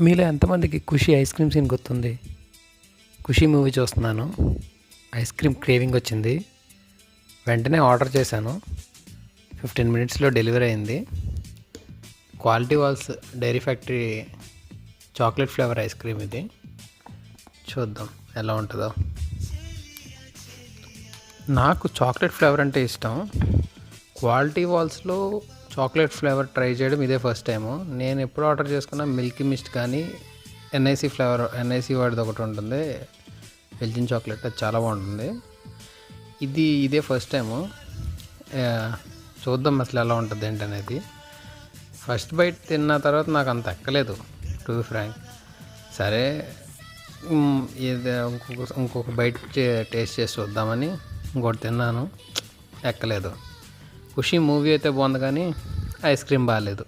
మీలో ఎంతమందికి ఖుషి ice cream scene గుర్తుంది? ఖుషి మూవీ చూస్తున్నాను. ఐస్ క్రీమ్ క్రేవింగ్ వచ్చింది. వెంటనే ఆర్డర్ చేశాను. 15 మినిట్స్లో డెలివరీ అయింది. Kwality Wall's dairy factory chocolate flavour ice cream ఇది. చూద్దాం ఎలా ఉంటుందో. నాకు చాక్లెట్ ఫ్లేవర్ అంటే ఇష్టం. క్వాలిటీ వాల్స్లో చాక్లెట్ ఫ్లేవర్ ట్రై చేయడం ఇదే ఫస్ట్ టైము. నేను ఎప్పుడు ఆర్డర్ చేసుకున్న మిల్కీ మిస్ట్ కానీ ఎన్ఐసి ఫ్లేవర్, ఎన్ఐసి వాడిది ఒకటి ఉంటుంది, బెల్జియన్ చాక్లెట్, అది చాలా బాగుంటుంది. ఇదే ఫస్ట్ టైము. చూద్దాం అసలు ఎలా ఉంటుంది ఏంటనేది. ఫస్ట్ బైట్ తిన్న తర్వాత నాకు అంత ఎక్కలేదు, టు బి ఫ్రాంక్. సరే, ఇది ఇంకొక బైట్ టేస్ట్ చేసి చూద్దామని ఇంకోటి తిన్నాను, ఎక్కలేదు. ఖుషి మూవీ అయితే బాగుంది కానీ ఐస్ క్రీమ్ బాగాలేదు.